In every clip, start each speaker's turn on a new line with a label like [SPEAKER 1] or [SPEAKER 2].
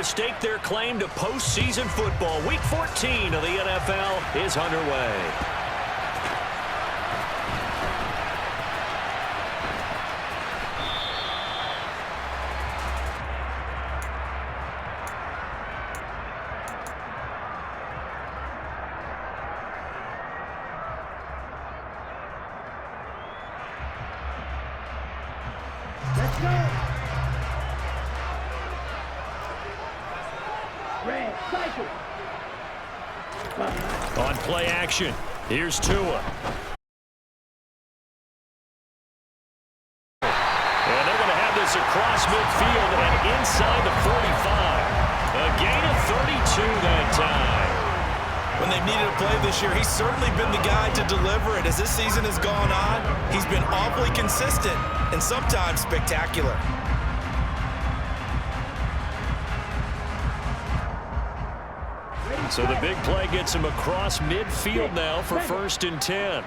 [SPEAKER 1] to stake their claim to postseason football. Week 14 of the NFL is underway. On play action, here's Tua. And they're going to have this across midfield and inside the 45. A gain of 32 that time.
[SPEAKER 2] When they've needed a play this year, he's certainly been the guy to deliver it. As this season has gone on, he's been awfully consistent and sometimes spectacular.
[SPEAKER 1] So the big play gets him across midfield now for 1st and 10.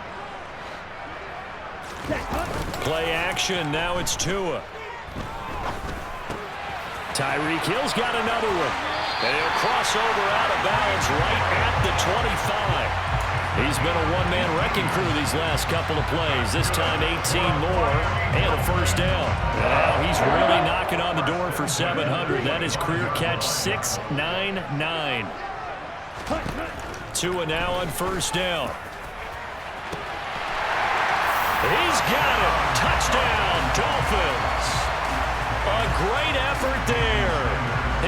[SPEAKER 1] Play action, now it's Tua. Tyreek Hill's got another one. And he'll cross over out of bounds right at the 25. He's been a one-man wrecking crew these last couple of plays. This time 18 more and a first down. Now he's really knocking on the door for 700. That is career catch 699. Tua now on first down. He's got it. Touchdown, Dolphins. A great effort there.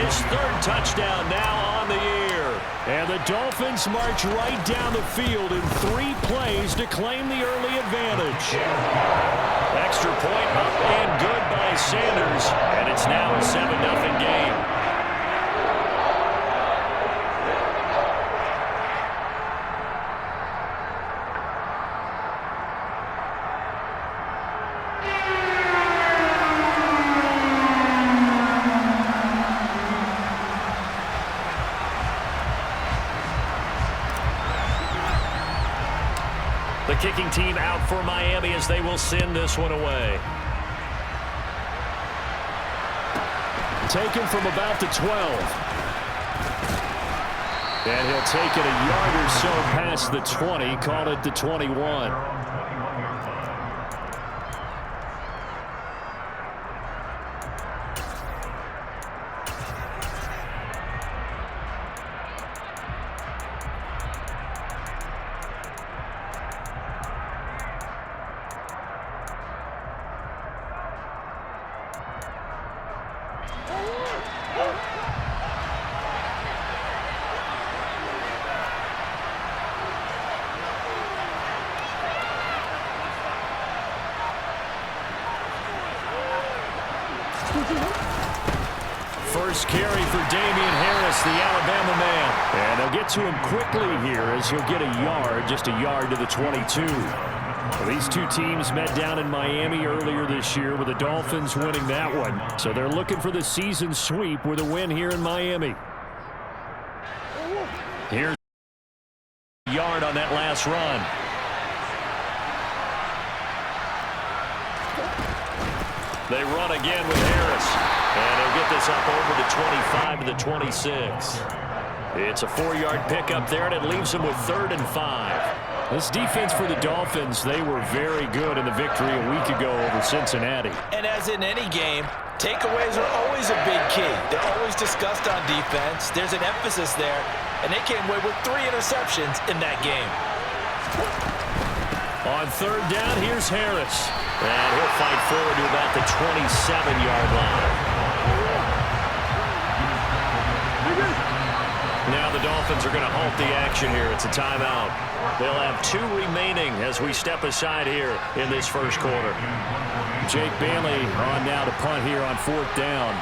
[SPEAKER 1] His 3rd touchdown now on the year. And the Dolphins march right down the field in 3 plays to claim the early advantage. Extra point up and good by Sanders. And it's now a 7-0 game. The kicking team out for Miami as they will send this one away. Taken from about the 12. And he'll take it a yard or so past the 20, call it the 21. First carry for Damian Harris, the Alabama man. And they'll get to him quickly here as he'll get a yard, just a yard to the 22. Well, these two teams met down in Miami earlier this year with the Dolphins winning that one. So they're looking for the season sweep with a win here in Miami. Here's a yard on that last run. They run again with Harris. And he'll get this up over the 25 to the 26. It's a 4-yard pickup there, and it leaves him with 3rd and 5. This defense for the Dolphins, they were very good in the victory a week ago over Cincinnati.
[SPEAKER 2] And as in any game, takeaways are always a big key. They're always discussed on defense. There's an emphasis there, and they came away with 3 interceptions in that game.
[SPEAKER 1] On 3rd down, here's Harris. And he'll fight forward to about the 27-yard line. Now the Dolphins are going to halt the action here. It's a timeout. They'll have 2 remaining as we step aside here in this first quarter. Jake Bailey on now to punt here on 4th down.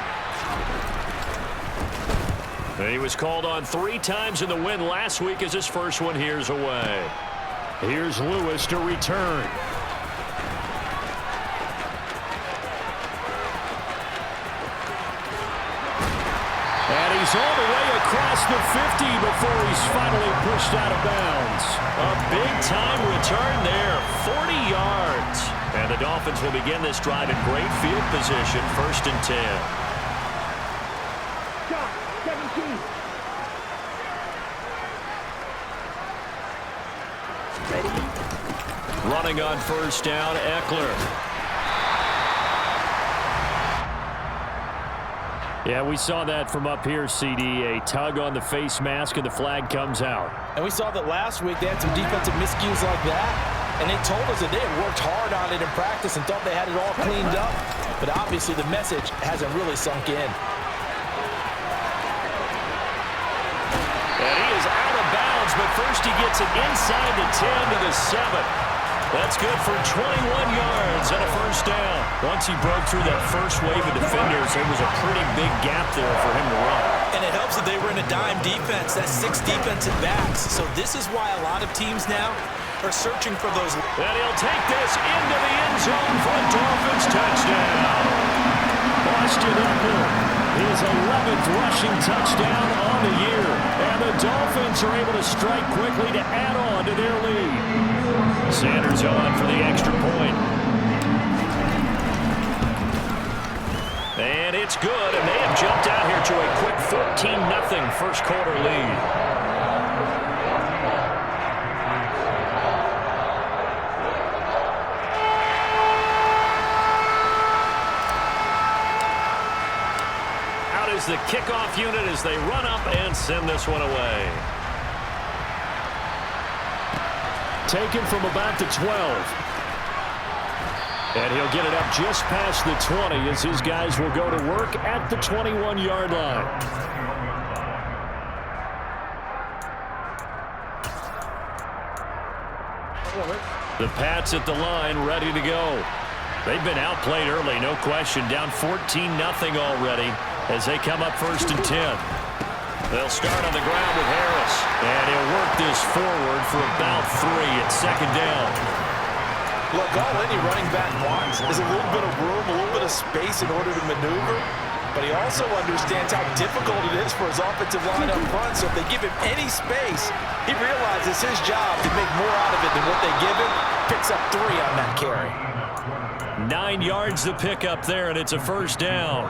[SPEAKER 1] And he was called on 3 times in the win last week as his first one here's away. Here's Lewis to return. And he's all the way across the 50 before he's finally pushed out of bounds. A big-time return there, 40 yards. And the Dolphins will begin this drive in great field position, 1st and 10. Running on first down, Eckler. Yeah, we saw that from up here, CD. A tug on the face mask, and the flag comes out.
[SPEAKER 2] And we saw that last week they had some defensive miscues like that, and they told us that they had worked hard on it in practice and thought they had it all cleaned up. But obviously the message hasn't really sunk in.
[SPEAKER 1] And he is out of bounds, but first he gets it inside the 10 to the 7. That's good for 21 yards and a first down. Once he broke through that first wave of defenders, there was a pretty big gap there for him to run.
[SPEAKER 2] And it helps that they were in a dime defense. That's 6 defensive backs. So this is why a lot of teams now are searching for those.
[SPEAKER 1] And he'll take this into the end zone for a Dolphins touchdown. Austin Eckler, his 11th rushing touchdown on the year. And the Dolphins are able to strike quickly to add on to their lead. Sanders on for the extra point. And it's good, and they have jumped out here to a quick 14-0 first quarter lead. Out is the kickoff unit as they run up and send this one away. Taken from about the 12. And he'll get it up just past the 20 as his guys will go to work at the 21-yard line. The Pats at the line ready to go. They've been outplayed early, no question. Down 14-0 already as they come up first and 10. They'll start on the ground with Harris, and he'll work this forward for about 3 at second down.
[SPEAKER 2] Look, all any running back wants is a little bit of room, a little bit of space in order to maneuver, but he also understands how difficult it is for his offensive line up front, so if they give him any space, he realizes his job to make more out of it than what they give him, picks up 3 on that carry.
[SPEAKER 1] 9 yards to pick up there, and it's a first down.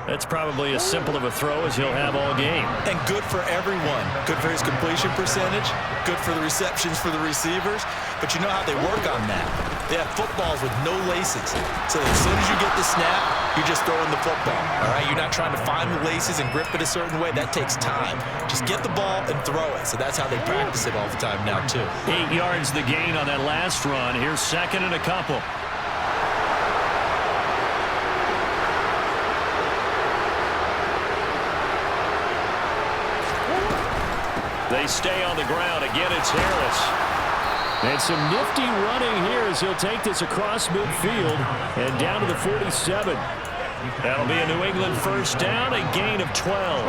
[SPEAKER 1] That's probably as simple of a throw as he'll have all game.
[SPEAKER 2] And good for everyone. Good for his completion percentage. Good for the receptions for the receivers. But you know how they work on that. They have footballs with no laces. So as soon as you get the snap, you're just throwing the football. All right? You're not trying to find the laces and grip it a certain way. That takes time. Just get the ball and throw it. So that's how they practice it all the time now, too.
[SPEAKER 1] 8 yards the gain on that last run. Here's second and a couple. They stay on the ground. Again, it's Harris. And some nifty running here as he'll take this across midfield and down to the 47. That'll be a New England first down, a gain of 12.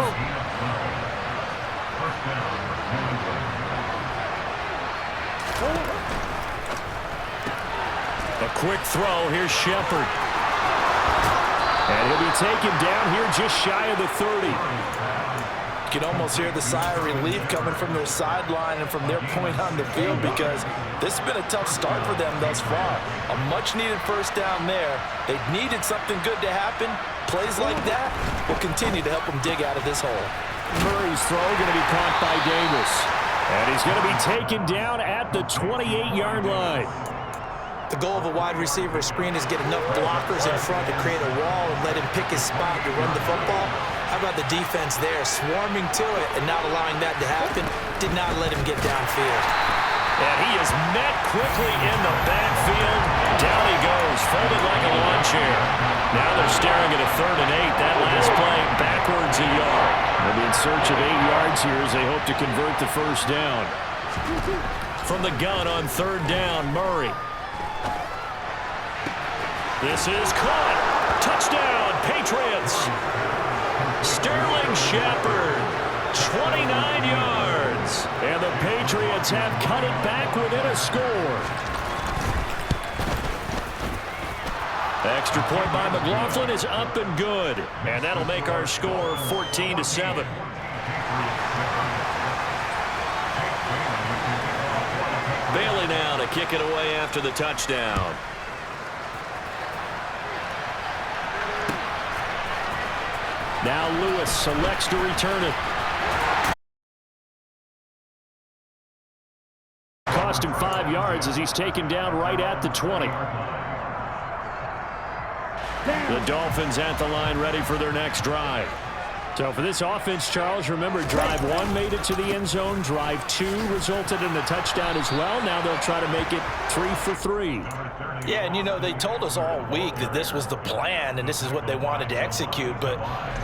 [SPEAKER 1] A quick throw. Here's Shepard. And he'll be taken down here just shy of the 30.
[SPEAKER 2] You can almost hear the sigh of relief coming from their sideline and from their point on the field because this has been a tough start for them thus far. A much-needed first down there. They needed something good to happen. Plays like that will continue to help them dig out of this hole.
[SPEAKER 1] Murray's throw going to be caught by Davis. And he's going to be taken down at the 28-yard line.
[SPEAKER 2] The goal of a wide receiver screen is get enough blockers in front to create a wall and let him pick his spot to run the football. How about the defense there, swarming to it and not allowing that to happen? Did not let him get downfield.
[SPEAKER 1] And he is met quickly in the backfield. Down he goes, folded like a lawn chair. Now they're staring at a 3rd and 8. That last play, backwards a yard. They'll be in search of 8 yards here as they hope to convert the first down. From the gun on 3rd down, Murray. This is caught. Touchdown, Patriots. Sterling Shepard, 29 yards. And the Patriots have cut it back within a score. Extra point by McLaughlin is up and good. And that'll make our score 14-7. Bailey now to kick it away after the touchdown. Now Lewis selects to return it. Cost him 5 yards as he's taken down right at the 20. The Dolphins at the line ready for their next drive. So for this offense, Charles, remember drive 1 made it to the end zone. Drive 2 resulted in a touchdown as well. Now they'll try to make it 3 for 3.
[SPEAKER 2] Yeah, and you know, they told us all week that this was the plan and this is what they wanted to execute, but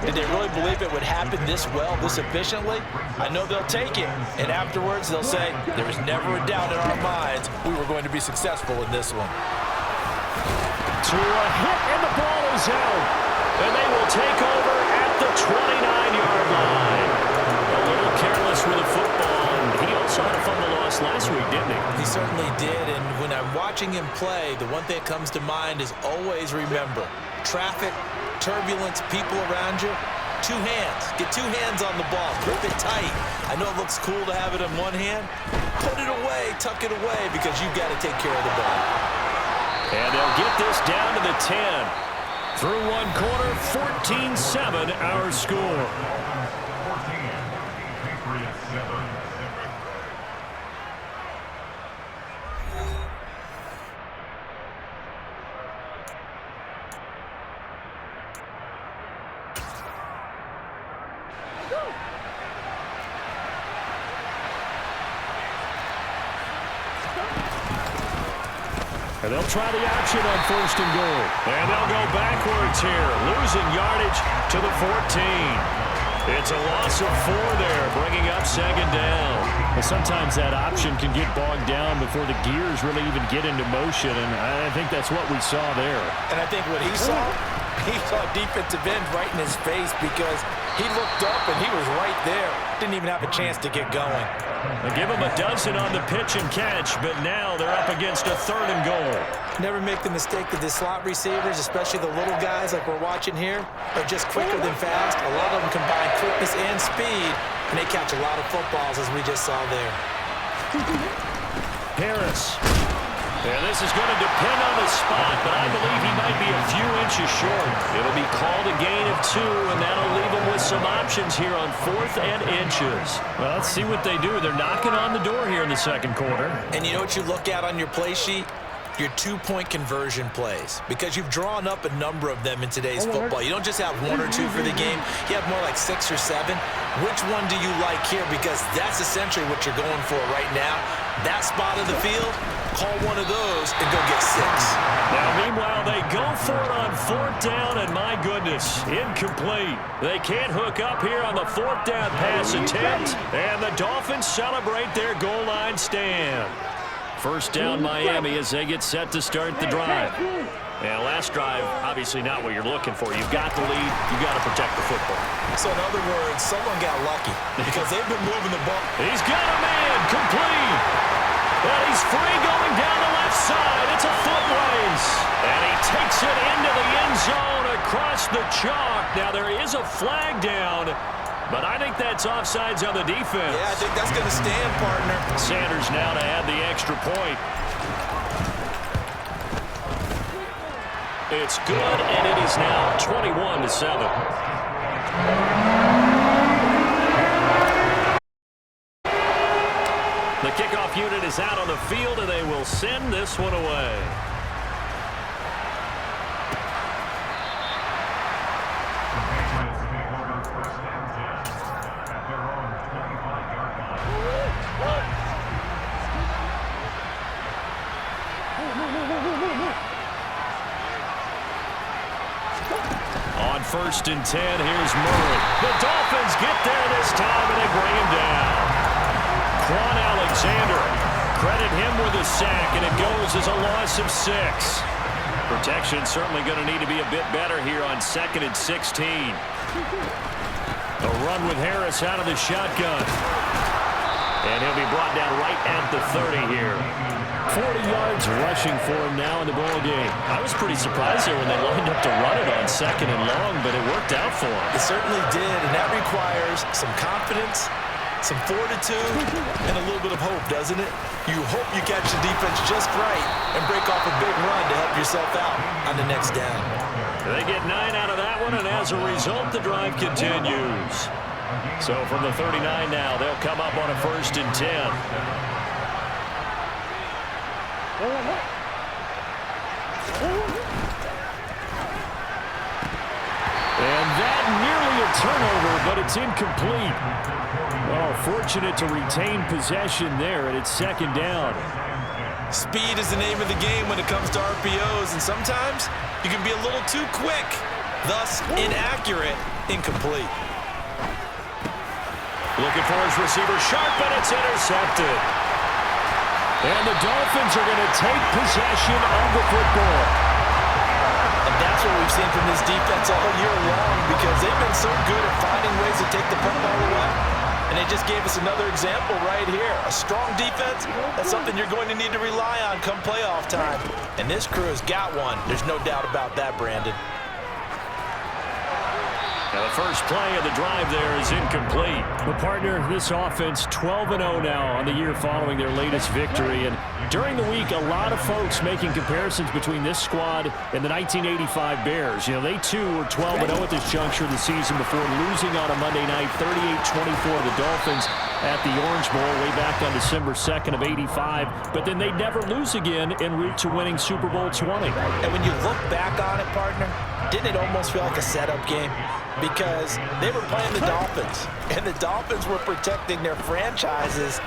[SPEAKER 2] did they really believe it would happen this well, this efficiently? I know they'll take it, and afterwards they'll say, there was never a doubt in our minds we were going to be successful in this one.
[SPEAKER 1] To a hit, and the ball is out. And they will take over at the 29-yard line. A little careless with the football, and he also had a fumble loss last week, didn't he?
[SPEAKER 2] He certainly did, and when I'm watching him play, the one thing that comes to mind is always remember, traffic, turbulence, people around you, 2 hands. Get 2 hands on the ball. Grip it tight. I know it looks cool to have it in one hand. Put it away, tuck it away, because you've got to take care of the ball.
[SPEAKER 1] And they'll get this down to the 10. Through 1 quarter, 14-7 our score. And they'll try the option on 1st and goal. And they'll go backwards here, losing yardage to the 14. It's a loss of 4 there, bringing up 2nd down. Well, sometimes that option can get bogged down before the gears really even get into motion, and I think that's what we saw there.
[SPEAKER 2] And I think what he saw defensive end right in his face because he looked up and he was right there. Didn't even have a chance to get going.
[SPEAKER 1] They give him a dozen on the pitch and catch, but now they're up against a 3rd and goal.
[SPEAKER 2] Never make the mistake that the slot receivers, especially the little guys like we're watching here, are just quicker than fast. A lot of them combine quickness and speed, and they catch a lot of footballs, as we just saw there.
[SPEAKER 1] Harris. And this is going to depend on the spot, but I believe he might be a few inches short. It'll be called a gain of 2, and that'll leave him with some options here on 4th and inches. Well, let's see what they do. They're knocking on the door here in the 2nd quarter.
[SPEAKER 2] And you know what you look at on your play sheet? Your 2-point conversion plays, because you've drawn up a number of them in today's football. You don't just have 1 or 2 for the game. You have more like 6 or 7. Which one do you like here? Because that's essentially what you're going for right now. That spot of the field, call one of those and go get 6.
[SPEAKER 1] Now, meanwhile, they go for it on 4th down, and my goodness, incomplete. They can't hook up here on the 4th down pass attempt, and the Dolphins celebrate their goal line stand. 1st down Miami as they get set to start the drive. And last drive, obviously not what you're looking for. You've got the lead. You've got to protect the football.
[SPEAKER 2] So in other words, someone got lucky because they've been moving the ball.
[SPEAKER 1] He's got a man complete. And he's free going down the left side. It's a foot race. And he takes it into the end zone across the chalk. Now there is a flag down, but I think that's offsides on the defense.
[SPEAKER 2] Yeah, I think that's going to stand, partner.
[SPEAKER 1] Sanders now to add the extra point. It's good, and it is now 21-7. The kickoff unit is out on the field, and they will send this one away. On 1st and 10, here's Murray. The Dolphins get there this time, and they bring him down. Quan Alexander, credit him with a sack, and it goes as a loss of 6. Protection certainly going to need to be a bit better here on 2nd and 16. A run with Harris out of the shotgun. And he'll be brought down right at the 30 here. 40 yards rushing for him now in the ball game. I was pretty surprised there when they lined up to run it on 2nd and long, but it worked out for him.
[SPEAKER 2] It certainly did, and that requires some confidence, some fortitude, and a little bit of hope, doesn't it? You hope you catch the defense just right and break off a big run to help yourself out on the next down.
[SPEAKER 1] They get 9 out of that one. one, and as a result, the drive continues. So from the 39 now, they'll come up on a 1st and 10. And that nearly a turnover, but it's incomplete. Oh, fortunate to retain possession there, and it's 2nd down.
[SPEAKER 2] Speed is the name of the game when it comes to RPOs, and sometimes you can be a little too quick, thus inaccurate, incomplete.
[SPEAKER 1] Looking for his receiver, sharp, and it's intercepted. And the Dolphins are going to take possession of the football.
[SPEAKER 2] And that's what we've seen from this defense all year long, because they've been so good at finding ways to take the football away. And they just gave us another example right here. A strong defense, that's something you're going to need to rely on come playoff time. And this crew has got one. There's no doubt about that, Brandon.
[SPEAKER 1] Now the first play of the drive there is incomplete. Well, partner, this offense 12-0 now on the year following their latest victory. And during the week, a lot of folks making comparisons between this squad and the 1985 Bears. You know, they too were 12-0 at this juncture of the season before losing on a Monday night, 38-24 the Dolphins at the Orange Bowl way back on December 2nd of '85. But then they'd never lose again en route to winning Super Bowl 20.
[SPEAKER 2] And when you look back on it, partner, didn't it almost feel like a setup game? Because they were playing the Dolphins, and the Dolphins were protecting their franchise's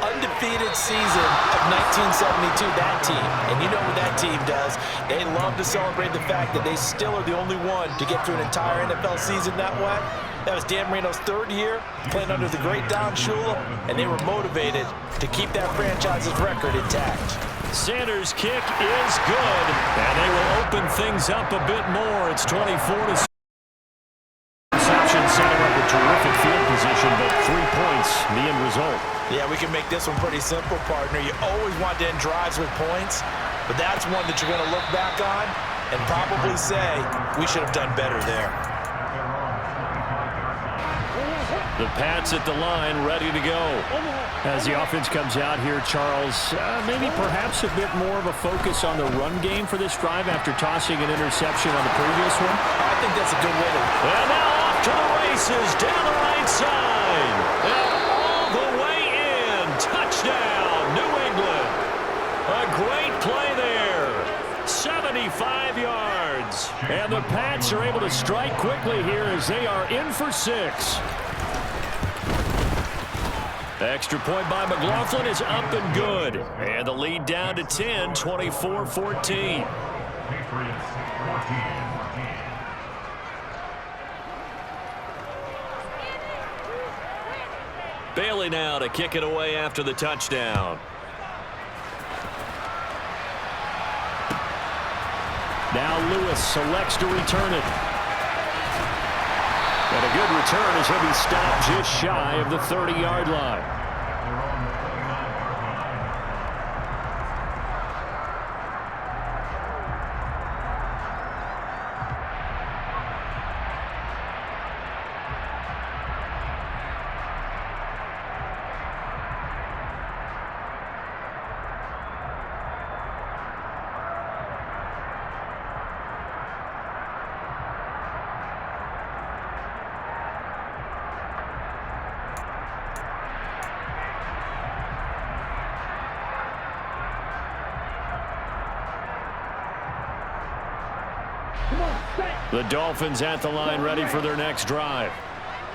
[SPEAKER 2] undefeated season of 1972, that team. And you know what that team does. They love to celebrate the fact that they still are the only one to get through an entire NFL season that way. That was Dan Marino's 3rd year playing under the great Don Shula, and they were motivated to keep that franchise's record intact.
[SPEAKER 1] Sanders' kick is good, and they will open things up a bit more. It's 24-6. Setting up a terrific field position, but 3 points, the end result.
[SPEAKER 2] Yeah, we can make this one pretty simple, partner. You always want to end drives with points, but that's one that you're going to look back on and probably say, we should have done better there.
[SPEAKER 1] The Pats at the line, ready to go. As the offense comes out here, Charles, maybe perhaps a bit more of a focus on the run game for this drive after tossing an interception on the previous one.
[SPEAKER 2] I think that's a good way to...
[SPEAKER 1] And now off to the races, down the right side. And all the way in. Touchdown, New England. A great play there. 75 yards. And the Pats are able to strike quickly here as they are in for 6. Extra point by McLaughlin is up and good. And the lead down to 10, 24-14. Bailey now to kick it away after the touchdown. Now Lewis selects to return it. And a good return as he'll be stopped just shy of the 30-yard line. The Dolphins at the line ready for their next drive.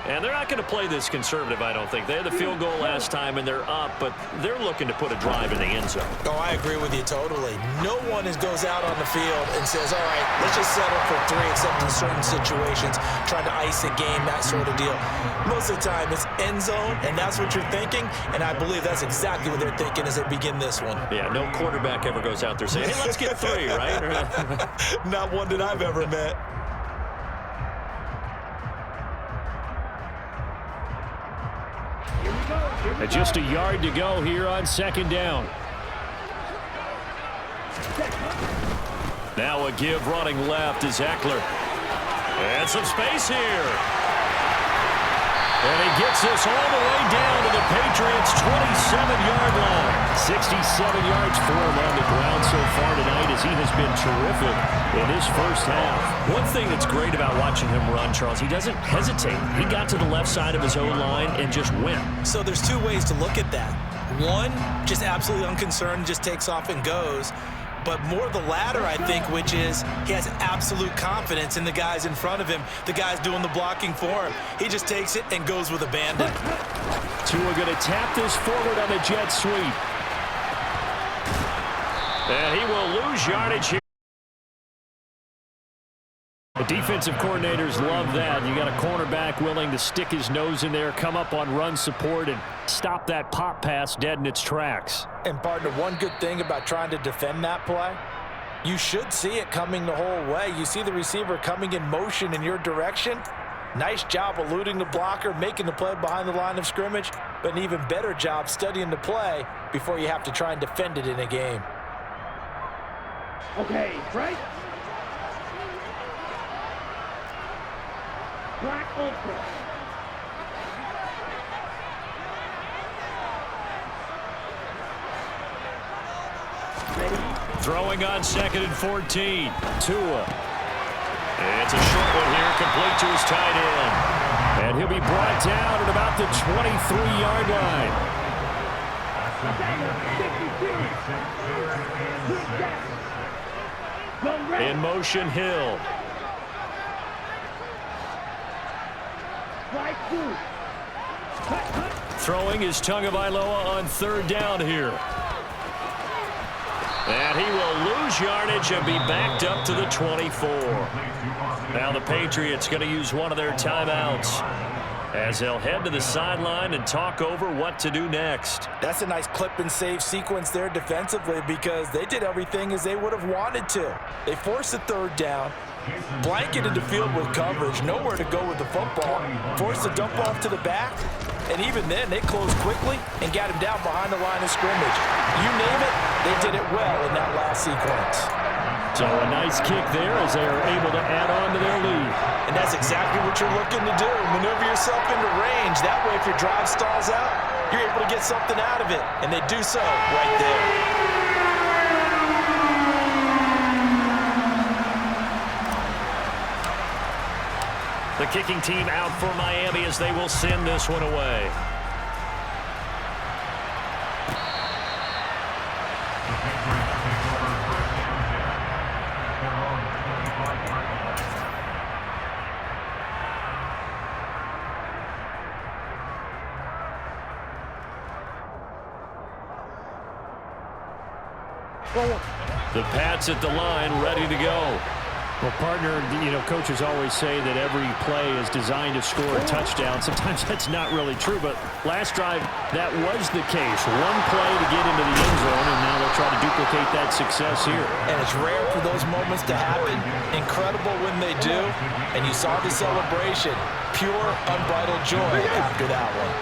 [SPEAKER 1] And they're not going to play this conservative, I don't think. They had the field goal last time, and they're up, but they're looking to put a drive in the end zone.
[SPEAKER 2] Oh, I agree with you totally. No one goes out on the field and says, all right, let's just settle for 3, except in certain situations, trying to ice a game, that sort of deal. Most of the time, it's end zone, and that's what you're thinking, and I believe that's exactly what they're thinking as they begin this one.
[SPEAKER 1] Yeah, no quarterback ever goes out there saying, hey, let's get 3, right?
[SPEAKER 2] Not one that I've ever met.
[SPEAKER 1] Just a yard to go here on 2nd down. Now a give running left is Eckler. And some space here. And he gets this all the way down to the Patriots' 27-yard line. 67 yards for him on the ground so far tonight as he has been terrific in his first half.
[SPEAKER 3] One thing that's great about watching him run, Charles, he doesn't hesitate. He got to the left side of his own line and just went.
[SPEAKER 2] So there's two ways to look at that. One, just absolutely unconcerned, just takes off and goes. But more the latter, I think, which is he has absolute confidence in the guys in front of him, the guys doing the blocking for him. He just takes it and goes with abandon.
[SPEAKER 1] Tua going to tap this forward on the jet sweep. And he will lose yardage here. The defensive coordinators love that. You got a cornerback willing to stick his nose in there, come up on run support, and stop that pop pass dead in its tracks.
[SPEAKER 4] And partner, one good thing about trying to defend that play, you should see it coming the whole way. You see the receiver coming in motion in your direction. Nice job eluding the blocker, making the play behind the line of scrimmage, but an even better job studying the play before you have to try and defend it in a game.
[SPEAKER 5] Okay, right? Black Ultra.
[SPEAKER 1] Throwing on 2nd and 14. Tua. It's a short one here, complete to his tight end. And he'll be brought down at about the 23-yard line. In motion, Hill. Throwing is Tagovailoa on 3rd down here. And he will lose yardage and be backed up to the 24. Now the Patriots going to use one of their timeouts as they'll head to the sideline and talk over what to do next.
[SPEAKER 4] That's a nice clip and save sequence there defensively because they did everything as they would have wanted to. They forced the 3rd down, blanketed the field with coverage, nowhere to go with the football, forced the dump off to the back, and even then they closed quickly and got him down behind the line of scrimmage. You name it, they did it well in that last sequence.
[SPEAKER 1] So a nice kick there as they are able to add on to their lead.
[SPEAKER 4] And that's exactly what you're looking to do. Maneuver yourself into range. That way, if your drive stalls out, you're able to get something out of it. And they do so right there.
[SPEAKER 1] The kicking team out for Miami as they will send this one away. The Pats at the line, ready to go.
[SPEAKER 3] Well, partner, coaches always say that every play is designed to score a touchdown. Sometimes that's not really true, but last drive, that was the case. One play to get into the end zone, and now they'll try to duplicate that success here.
[SPEAKER 4] And it's rare for those moments to happen. Incredible when they do. And you saw the celebration. Pure, unbridled joy after that one.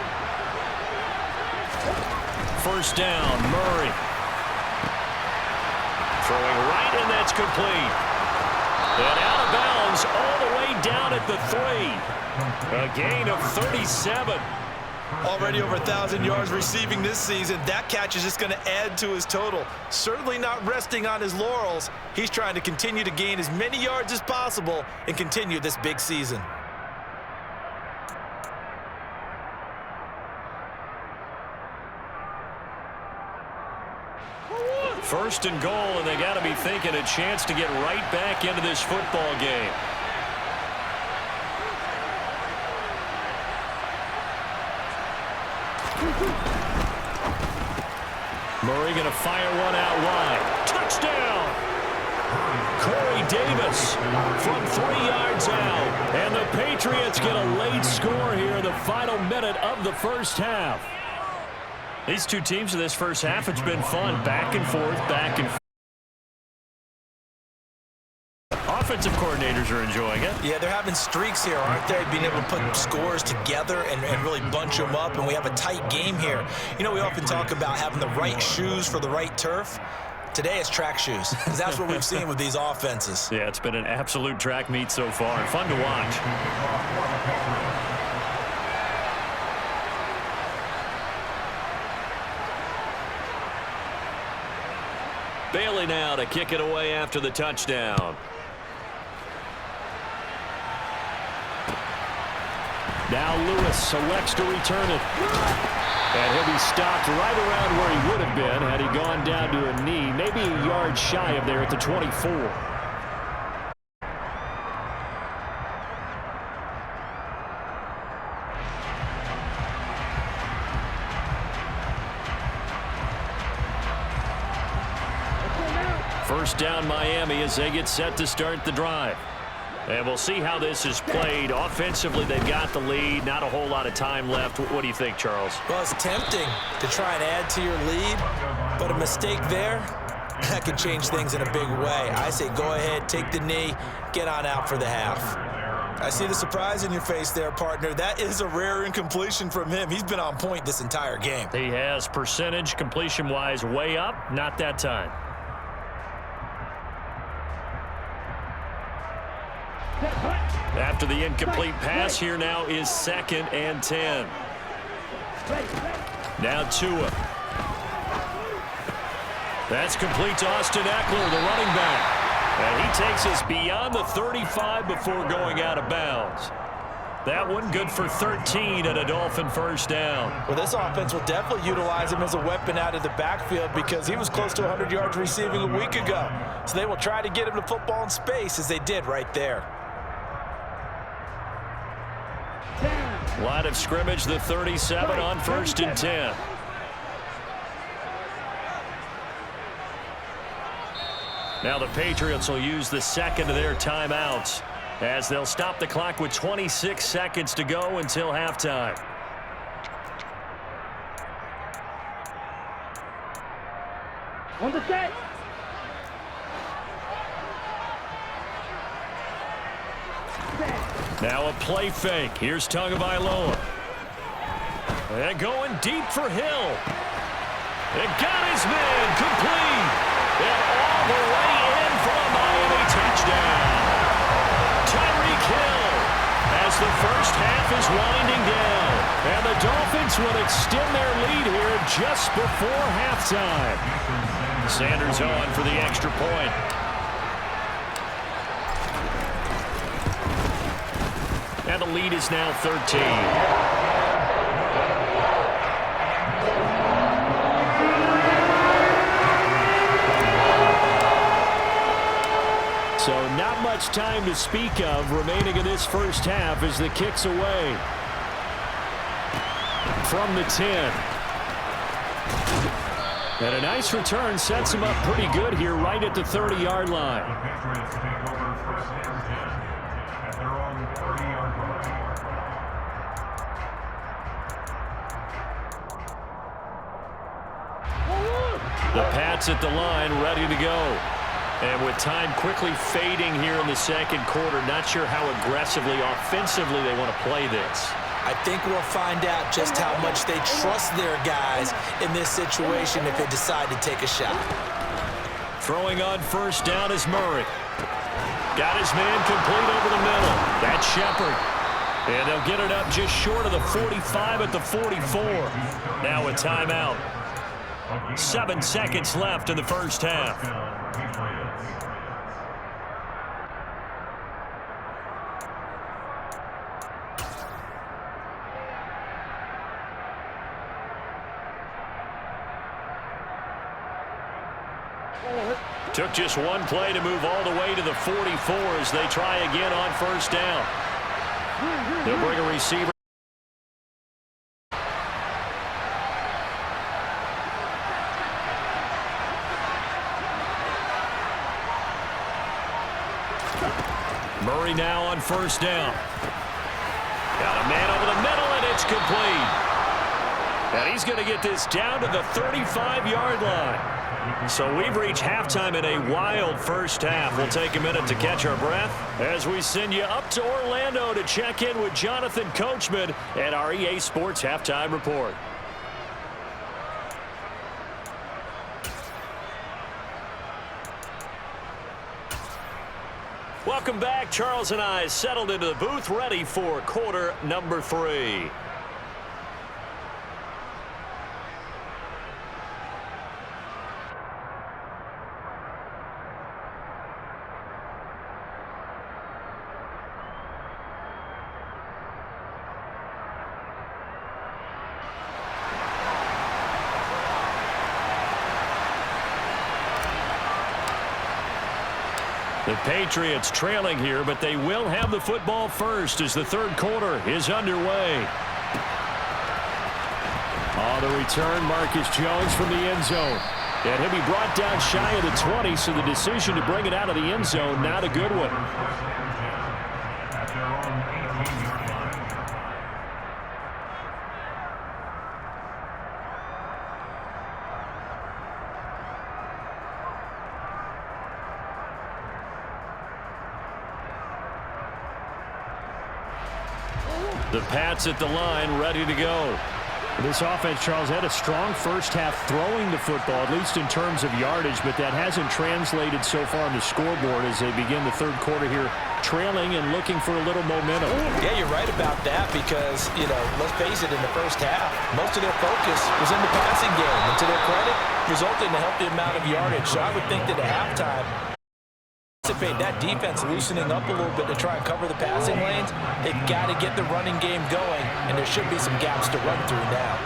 [SPEAKER 1] 1st down, Murray. Throwing right, and that's complete. And out of bounds all the way down at the 3. A gain of 37.
[SPEAKER 2] Already over 1,000 yards receiving this season. That catch is just going to add to his total. Certainly not resting on his laurels. He's trying to continue to gain as many yards as possible and continue this big season.
[SPEAKER 1] First and goal, and they got to be thinking a chance to get right back into this football game. Murray going to fire one out wide. Touchdown! Corey Davis from 3 yards out. And the Patriots get a late score here in the final minute of the first half. These two teams in this first half, it's been fun. Back and forth, back and forth. Offensive coordinators are enjoying it.
[SPEAKER 4] Yeah, they're having streaks here, aren't they? Being able to put scores together and really bunch them up, and we have a tight game here. We often talk about having the right shoes for the right turf. Today it's track shoes, because that's what we've seen with these offenses.
[SPEAKER 1] Yeah, it's been an absolute track meet so far, and fun to watch. Bailey now to kick it away after the touchdown.
[SPEAKER 3] Now Lewis selects to return it. And he'll be stopped right around where he would have been had he gone down to a knee, maybe a yard shy of there at the 24. First down Miami as they get set to start the drive. And we'll see how this is played. Offensively, they've got the lead. Not a whole lot of time left. What do you think, Charles?
[SPEAKER 4] Well, it's tempting to try and add to your lead, but a mistake there, that could change things in a big way. I say go ahead, take the knee, get on out for the half. I see the surprise in your face there, partner. That is a rare incompletion from him. He's been on point this entire game.
[SPEAKER 3] He has percentage completion-wise way up. Not that time. After the incomplete pass, here now is 2nd and 10. Now Tua. That's complete to Austin Eckler, the running back. And he takes us beyond the 35 before going out of bounds. That one good for 13 and a Dolphin first down.
[SPEAKER 4] Well, this offense will definitely utilize him as a weapon out of the backfield because he was close to 100 yards receiving a week ago. So they will try to get him the football in space as they did right there.
[SPEAKER 3] Line of scrimmage, the 37 on 1st and 10. Now the Patriots will use the second of their timeouts as they'll stop the clock with 26 seconds to go until halftime.
[SPEAKER 5] On the set.
[SPEAKER 3] Now a play fake. Here's Tagovailoa. And going deep for Hill. And got his man complete. And all the way in for a Miami touchdown. Tyreek Hill as the first half is winding down. And the Dolphins will extend their lead here just before halftime. Sanders on for the extra point. And the lead is now 13. So not much time to speak of remaining in this first half as the kick's away. From the 10. And a nice return sets him up pretty good here right at the 30-yard line. The Pats at the line, ready to go. And with time quickly fading here in the second quarter, not sure how aggressively, offensively they want to play this.
[SPEAKER 4] I think we'll find out just how much they trust their guys in this situation if they decide to take a shot.
[SPEAKER 3] Throwing on first down is Murray. Got his man complete over the middle. That's Shepard. And they'll get it up just short of the 45 at the 44. Now a timeout. 7 seconds left in the first half. Took just one play to move all the way to the 44 as they try again on first down. They'll bring a receiver. Murray now on first down. Got a man over the middle, and it's complete. And he's going to get this down to the 35-yard line. So we've reached halftime in a wild first half. We'll take a minute to catch our breath as we send you up to Orlando to check in with Jonathan Coachman at our EA Sports Halftime Report. Welcome back. Charles and I settled into the booth, ready for quarter number 3.
[SPEAKER 1] The Patriots trailing here, but they will have the football first as the third quarter is underway. On the return, Marcus Jones from the end zone. And he'll be brought down shy of the 20, so the decision to bring it out of the end zone, not a good one. The Pats at the line, ready to go.
[SPEAKER 3] This offense, Charles, had a strong first half throwing the football, at least in terms of yardage, but that hasn't translated so far on the scoreboard as they begin the third quarter here, trailing and looking for a little momentum.
[SPEAKER 4] Yeah, you're right about that because, let's face it, in the first half, most of their focus was in the passing game. And to their credit, resulted in a healthy amount of yardage. So I would think that at halftime, that defense loosening up a little bit to try and cover the passing lanes. They've got to get the running game going, and there should be some gaps to run through now.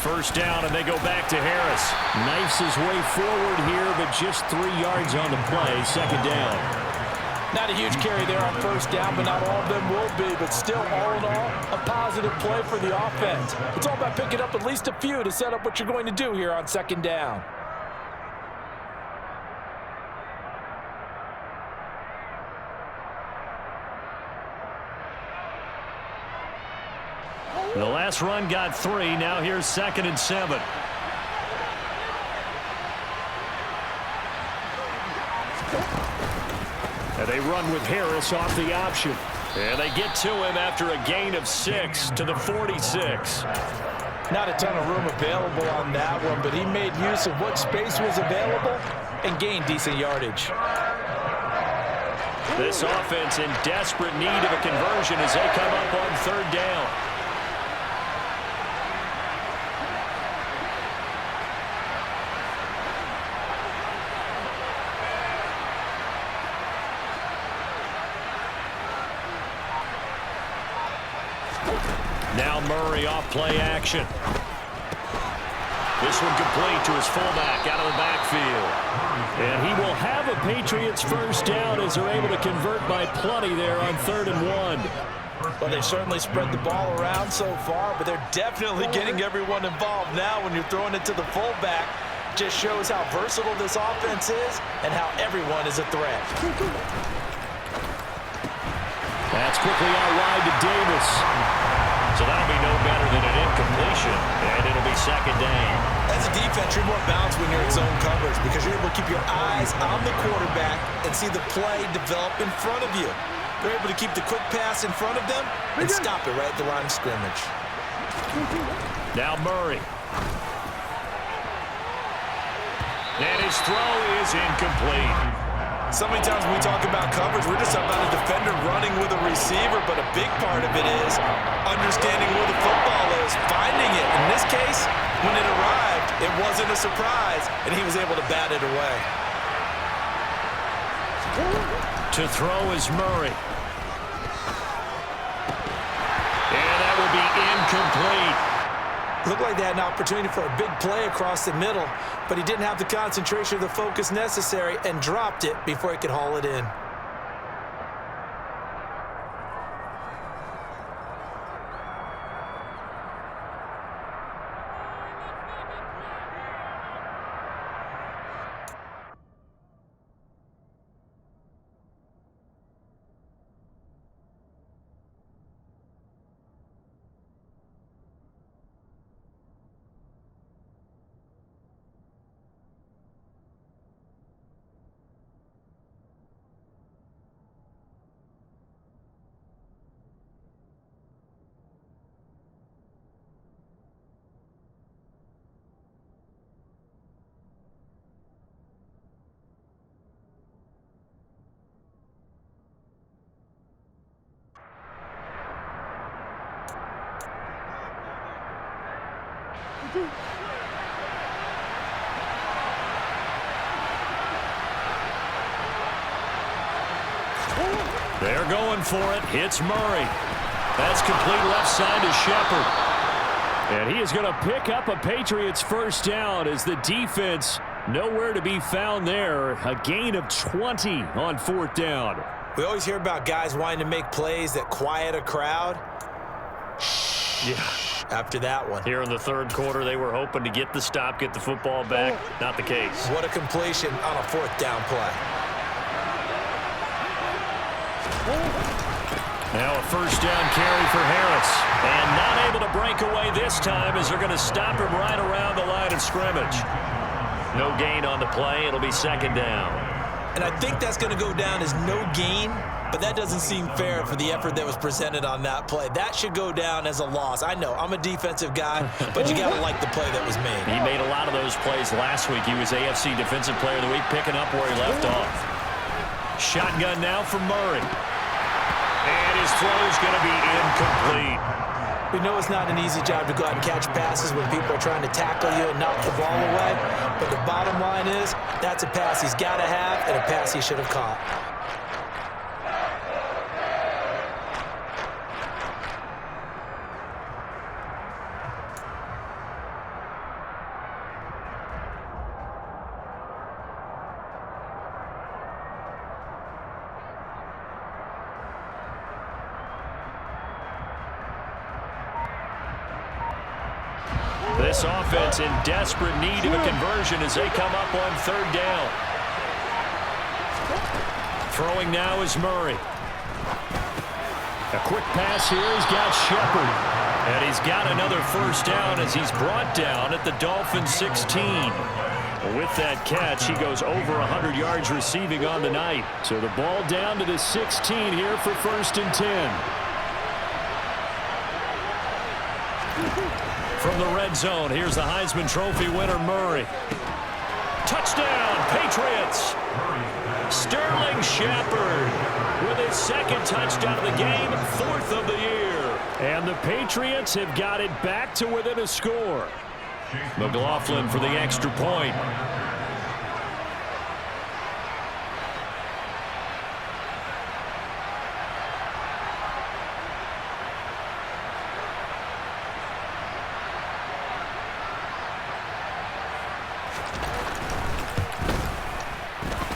[SPEAKER 1] First down, and they go back to Harris.
[SPEAKER 3] Knifes his way forward here, but just 3 yards on the play. Second down.
[SPEAKER 4] Not a huge carry there on first down, but not all of them will be. But still, all in all, a positive play for the offense. It's all about picking up at least a few to set up what you're going to do here on second down.
[SPEAKER 1] The last run got 3. Now here's 2nd and 7. And they run with Harris off the option. And they get to him after a gain of 6 to the 46.
[SPEAKER 4] Not a ton of room available on that one, but he made use of what space was available and gained decent yardage.
[SPEAKER 1] This offense in desperate need of a conversion as they come up on third down. Now Murray off play action. This one complete to his fullback out of the backfield. And he will have a Patriots first down as they're able to convert by plenty there on 3rd and 1.
[SPEAKER 4] Well, they certainly spread the ball around so far, but they're definitely getting everyone involved now when you're throwing it to the fullback. Just shows how versatile this offense is and how everyone is a threat.
[SPEAKER 3] That's quickly out wide to Davis.
[SPEAKER 1] So that'll be no better than an incompletion, and it'll be 2nd down.
[SPEAKER 4] As a defense, you're more balanced when you're in zone coverage because you're able to keep your eyes on the quarterback and see the play develop in front of you. They're able to keep the quick pass in front of them and stop it right at the line of scrimmage.
[SPEAKER 1] Now Murray. And his throw is incomplete.
[SPEAKER 4] So many times when we talk about coverage, we're just about a defender running with a receiver, but a big part of it is understanding where the football is, finding it. In this case, when it arrived, it wasn't a surprise, and he was able to bat it away.
[SPEAKER 1] To throw is Murray. And that will be incomplete.
[SPEAKER 4] Looked like they had an opportunity for a big play across the middle, but he didn't have the concentration or the focus necessary and dropped it before he could haul it in.
[SPEAKER 1] They're going for it. Hits Murray. That's complete left side to Shepard. And he is going to pick up a Patriots first down as the defense nowhere to be found there. A gain of 20 on 4th down.
[SPEAKER 4] We always hear about guys wanting to make plays that quiet a crowd.
[SPEAKER 3] Yeah.
[SPEAKER 4] After that one.
[SPEAKER 3] Here in the 3rd quarter, they were hoping to get the stop, get the football back. Not the case.
[SPEAKER 4] What a completion on a 4th down play.
[SPEAKER 1] Now a first down carry for Harris. And not able to break away this time as they're going to stop him right around the line of scrimmage.
[SPEAKER 3] No gain on the play. It'll be 2nd down.
[SPEAKER 4] And I think that's going to go down as no gain, but that doesn't seem fair for the effort that was presented on that play. That should go down as a loss. I know, I'm a defensive guy, but you got to like the play that was made.
[SPEAKER 3] He made a lot of those plays last week. He was AFC Defensive Player of the Week, picking up where he left off.
[SPEAKER 1] Shotgun now for Murray. And his throw is going to be incomplete.
[SPEAKER 4] We know it's not an easy job to go out and catch passes when people are trying to tackle you and knock the ball away. But the bottom line is, that's a pass he's got to have and a pass he should have caught.
[SPEAKER 1] This offense in desperate need of a conversion as they come up on 3rd down. Throwing now is Murray. A quick pass here. He's got Shepard. And he's got another first down as he's brought down at the Dolphins 16. With that catch, he goes over 100 yards receiving on the night. So the ball down to the 16 here for 1st and 10. From the red zone, here's the Heisman Trophy winner, Murray. Touchdown, Patriots! Sterling Shepard with his 2nd touchdown of the game, 4th of the year. And the Patriots have got it back to within a score. McLaughlin for the extra point.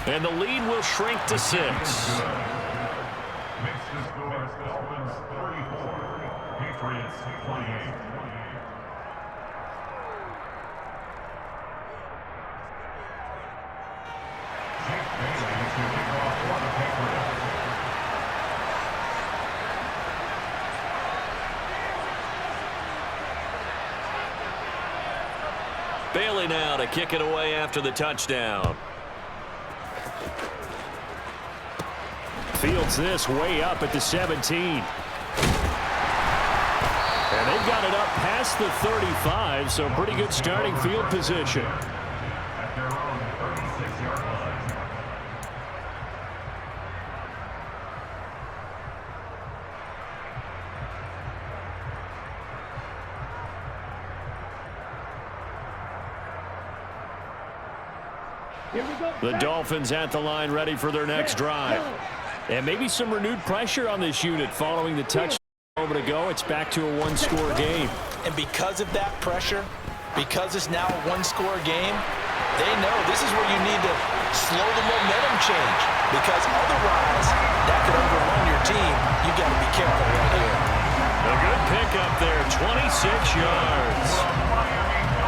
[SPEAKER 1] And the lead will shrink to 6.
[SPEAKER 6] Makes the score Dolphins 34, Patriots 28.
[SPEAKER 1] Bailey now to kick it away after the touchdown. Fields this way up at the 17. And they've got it up past the 35, so pretty good starting field position.
[SPEAKER 6] At their own 36-yard line.
[SPEAKER 1] The Dolphins at the line ready for their next drive. And maybe some renewed pressure on this unit following the touchdown a moment ago. It's back to a 1-score game.
[SPEAKER 4] And because of that pressure, because it's now a 1-score game, they know this is where you need to slow the momentum change. Because otherwise, that could overrun your team. You got to be careful right here.
[SPEAKER 1] A good pickup there, 26 yards.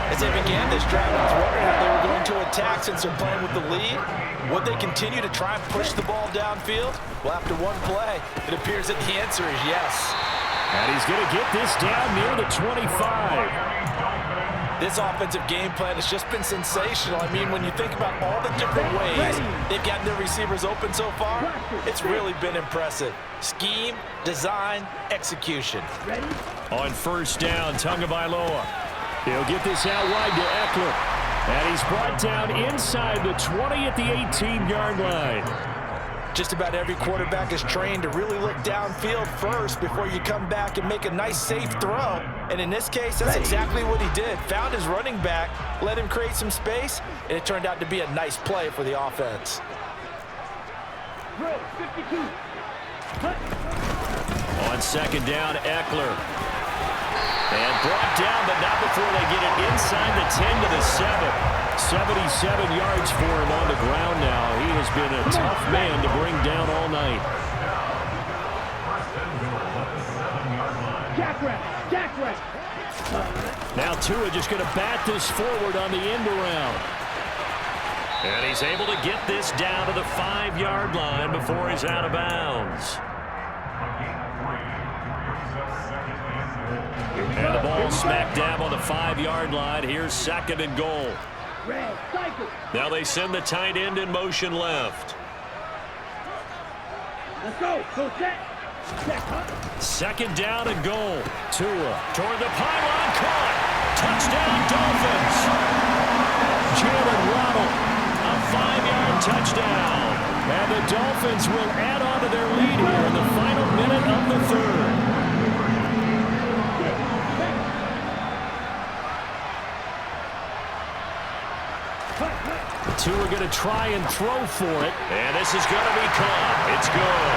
[SPEAKER 4] As they began this drive, I was wondering how they were going to attack since they're playing with the lead. Would they continue to try and push the ball downfield? Well, after one play, it appears that the answer is yes.
[SPEAKER 1] And he's going to get this down near the 25.
[SPEAKER 4] This offensive game plan has just been sensational. I mean, when you think about all the different ways they've gotten their receivers open so far, it's really been impressive. Scheme, design, execution.
[SPEAKER 1] On first down, Tagovailoa. He'll get this out wide to Eckler. And he's brought down inside the 20 at the 18-yard line.
[SPEAKER 4] Just about every quarterback is trained to really look downfield first before you come back and make a nice, safe throw. And in this case, that's exactly what he did. Found his running back, let him create some space, and it turned out to be a nice play for the offense.
[SPEAKER 1] On second down, Eckler. And brought down, but not before they get it inside the 10 to the 7. 77 yards for him on the ground now. He has been a tough man to bring down all night.
[SPEAKER 5] Jack rest.
[SPEAKER 1] Now Tua just going to bat this forward on the end around. And he's able to get this down to the 5-yard line before he's out of bounds. And the ball smack dab on the 5-yard line. Here's second and goal. Now they send the tight end in motion left.
[SPEAKER 5] Let's go. Go set.
[SPEAKER 1] Second down and goal. Tua toward the pylon, caught. Touchdown Dolphins. Jalen Waddle, a 5-yard touchdown. And the Dolphins will add on to their lead here in the final minute of the third. Tua going to try and throw for it. And this is going to be caught. It's good.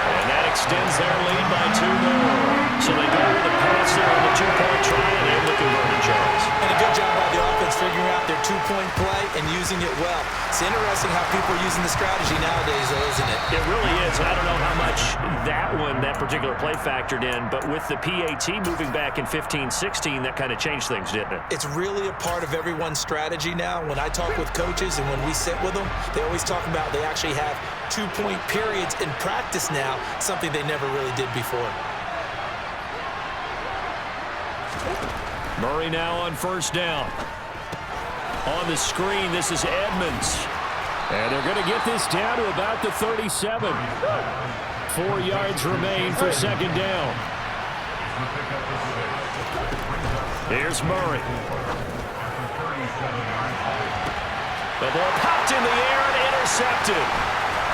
[SPEAKER 1] And that extends their lead by 2 more. So they go with the pass there on the 2-point try and able to convert it, Charles.
[SPEAKER 4] And a good job by the offense figuring out their 2-point play and using it well. It's interesting how people are using the strategy nowadays, though, isn't it?
[SPEAKER 1] It really is. And I don't know how much that particular play factored in, but with the PAT moving back in 15-16, that kind of changed things, didn't it?
[SPEAKER 4] It's really a part of everyone's strategy now. When I talk with coaches and when we sit with them, they always talk about they actually have 2-point periods in practice now, something they never really did before.
[SPEAKER 1] Murray now on first down. On the screen, this is Edmonds. And they're going to get this down to about the 37. 4 yards remain for second down. Here's Murray. The ball popped in the air and intercepted.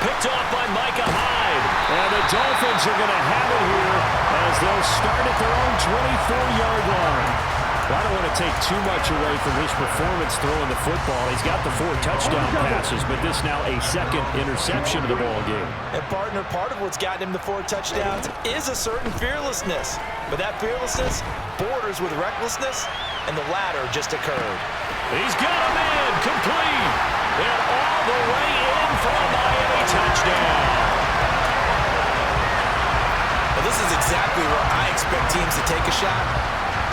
[SPEAKER 1] Picked off by Micah Hyde. And the Dolphins are going to have it here as they'll start at their own 24-yard line. Well, I don't want to take too much away from his performance throwing the football. He's got the 4 touchdown passes, but this now a second interception of the ball game.
[SPEAKER 4] And partner, part of what's gotten him the 4 touchdowns is a certain fearlessness. But that fearlessness borders with recklessness, and the latter just occurred.
[SPEAKER 1] He's got a man complete. And all the way in for a Miami touchdown.
[SPEAKER 4] Well, this is exactly where I expect teams to take a shot.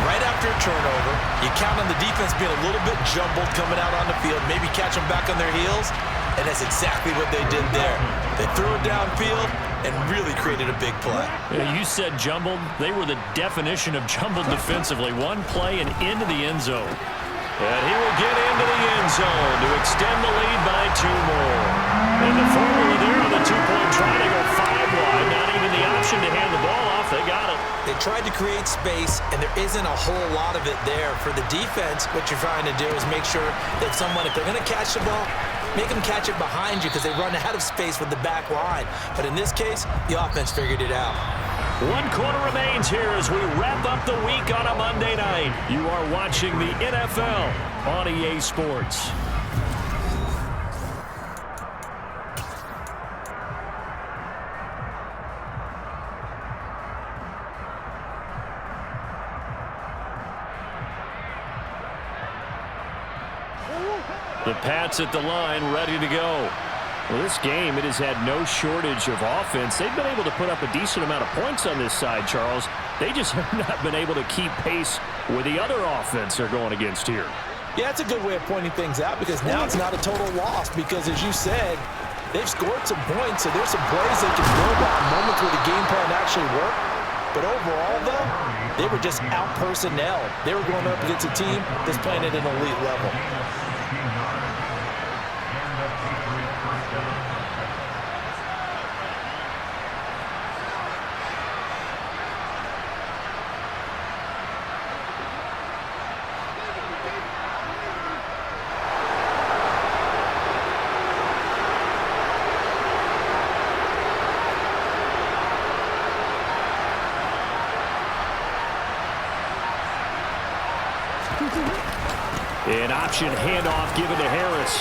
[SPEAKER 4] Right after a turnover, you count on the defense being a little bit jumbled coming out on the field, maybe catch them back on their heels, and that's exactly what they did there. They threw it downfield and really created a big play.
[SPEAKER 1] You said jumbled. They were the definition of jumbled defensively. One play and into the end zone. And he will get into the end zone to extend the lead by 2 more. And the formula there on the 2-point try to go 5 wide. Not even the option to hand the ball off. They got it.
[SPEAKER 4] They tried to create space, and there isn't a whole lot of it there. For the defense, what you're trying to do is make sure that if they're going to catch the ball, make them catch it behind you because they run out of space with the back line. But in this case, the offense figured it out.
[SPEAKER 1] 1 quarter remains here as we wrap up the week on a Monday night. You are watching the NFL on EA Sports. The Pats at the line, ready to go. Well, this game, it has had no shortage of offense. They've been able to put up a decent amount of points on this side, Charles. They just have not been able to keep pace with the other offense they're going against here.
[SPEAKER 4] Yeah, that's a good way of pointing things out because now it's not a total loss because, as you said, they've scored some points, so there's some plays they can build on, moments where the game plan actually worked. But overall, though, they were just out-personnel. They were going up against a team that's playing at an elite level.
[SPEAKER 1] An option handoff given to Harris.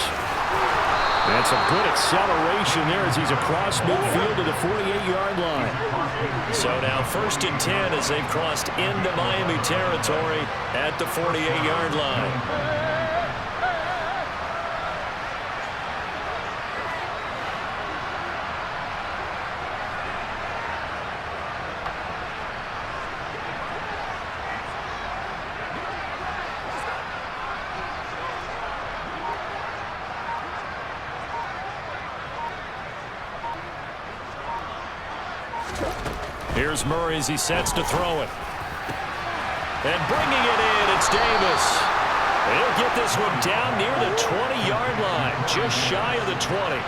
[SPEAKER 3] And some good acceleration there as he's across midfield to the 48-yard line.
[SPEAKER 1] So now 1st and 10 as they've crossed into Miami territory at the 48-yard line. Here's Murray as he sets to throw it. And bringing it in, it's Davis. He'll get this one down near the 20-yard line, just shy of the 20.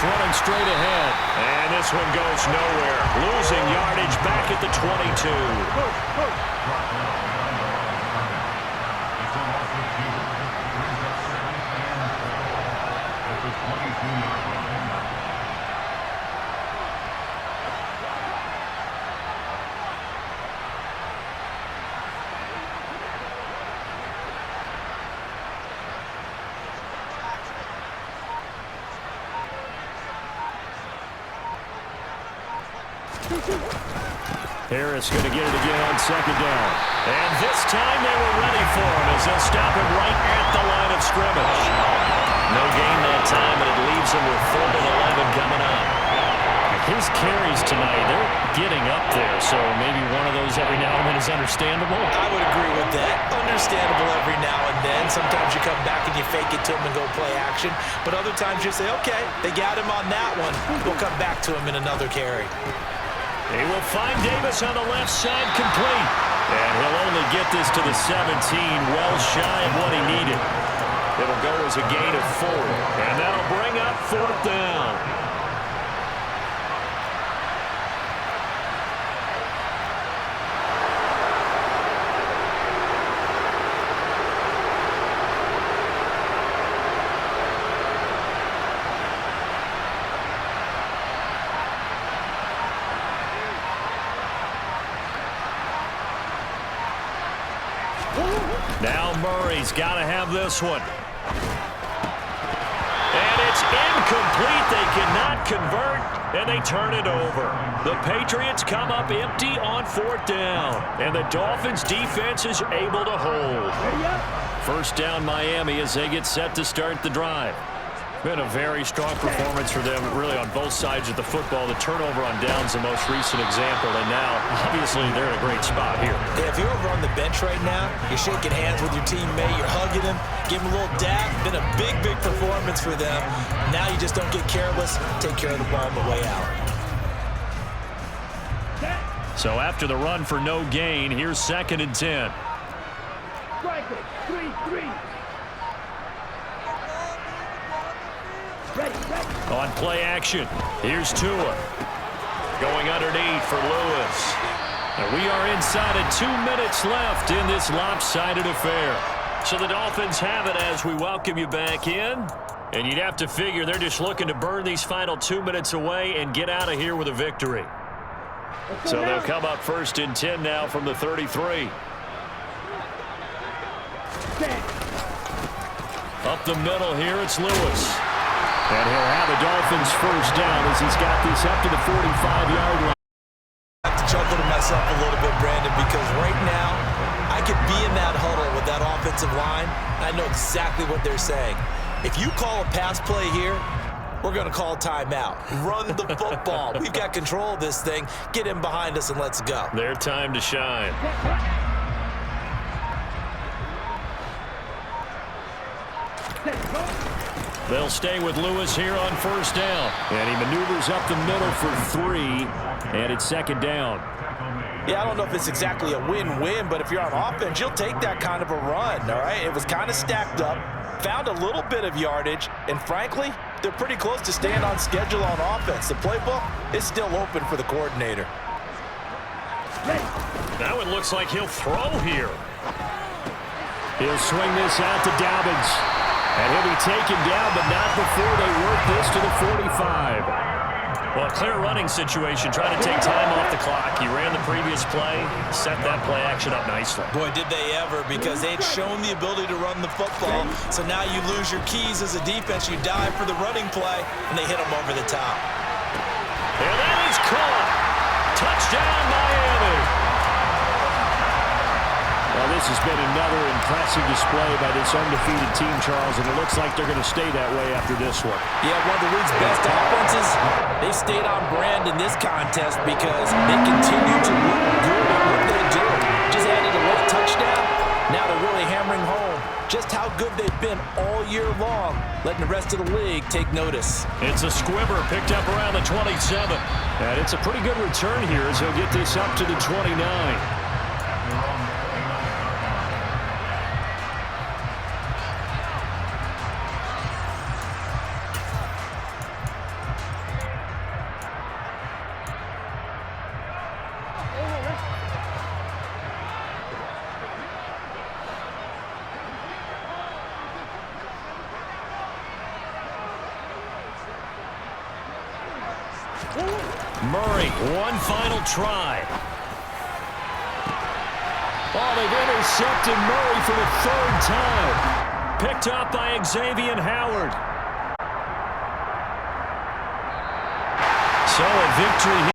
[SPEAKER 1] Running straight ahead. And this one goes nowhere. Losing yardage back at the 22. Harris going to get it again on 2nd down. And this time they were ready for him as they'll stop him right at the line of scrimmage. No gain that time, and it leaves him with 4th and 11 coming up.
[SPEAKER 3] His carries tonight, they're getting up there, so maybe one of those every now and then is understandable.
[SPEAKER 4] I would agree with that. Understandable every now and then. Sometimes you come back and you fake it to him and go play action. But other times you say, okay, they got him on that one. We'll come back to him in another carry.
[SPEAKER 1] He will find Davis on the left side complete. And he'll only get this to the 17, well shy of what he needed. It'll go as a gain of 4. And that'll bring up 4th down. Now Murray's got to have this one. And it's incomplete. They cannot convert, and they turn it over. The Patriots come up empty on 4th down, and the Dolphins' defense is able to hold. 1st down Miami as they get set to start the drive. Been a very strong performance for them, really, on both sides of the football. The turnover on downs, the most recent example, and now, obviously, they're in a great spot here.
[SPEAKER 4] Yeah, if you're over on the bench right now, you're shaking hands with your teammate, you're hugging him, give him a little dab. Been a big, big performance for them. Now you just don't get careless. Take care of the ball on the way out.
[SPEAKER 1] So after the run for no gain, here's 2nd and 10.
[SPEAKER 5] Striker, 3-3.
[SPEAKER 1] On play action, here's Tua. Going underneath for Lewis. And we are inside of 2 minutes left in this lopsided affair. So the Dolphins have it as we welcome you back in. And you'd have to figure they're just looking to burn these final 2 minutes away and get out of here with a victory. So they'll come up 1st and 10 now from the 33. Up the middle here, it's Lewis. And he'll have a Dolphins 1st down as he's got this up to the 45-yard line.
[SPEAKER 4] I have to chuckle to myself a little bit, Brandon, because right now I could be in that huddle with that offensive line. I know exactly what they're saying. If you call a pass play here, we're going to call timeout. Run the football. We've got control of this thing. Get in behind us and let's go.
[SPEAKER 1] Their time to shine. They'll stay with Lewis here on 1st down. And he maneuvers up the middle for 3. And it's 2nd down.
[SPEAKER 4] Yeah, I don't know if it's exactly a win-win, but if you're on offense, you'll take that kind of a run, all right? It was kind of stacked up, found a little bit of yardage, and frankly, they're pretty close to staying on schedule on offense. The playbook is still open for the coordinator.
[SPEAKER 1] Now it looks like he'll throw here.
[SPEAKER 3] He'll swing this out to Dobbins. And he'll be taken down, but not before they work this to the 45.
[SPEAKER 1] Well, clear running situation, trying to take time off the clock. He ran the previous play, set that play action up nicely.
[SPEAKER 4] Boy, did they ever, because they'd shown the ability to run the football. So now you lose your keys as a defense. You dive for the running play, and they hit them over the top.
[SPEAKER 1] And that is caught. Touchdown, Miami.
[SPEAKER 3] Well, this has been another impressive display by this undefeated team, Charles, and it looks like they're going to stay that way after this one.
[SPEAKER 4] Yeah, one of the league's best offenses. They stayed on brand in this contest because they continue to look good at what they do. Just added a late touchdown. Now they're really hammering home just how good they've been all year long, letting the rest of the league take notice.
[SPEAKER 1] It's a squibber picked up around the 27.
[SPEAKER 3] And it's a pretty good return here as he'll get this up to the 29.
[SPEAKER 1] Murray, one final try.
[SPEAKER 3] Oh, they've intercepted Murray for the third time.
[SPEAKER 1] Picked up by Xavier Howard. So a victory here.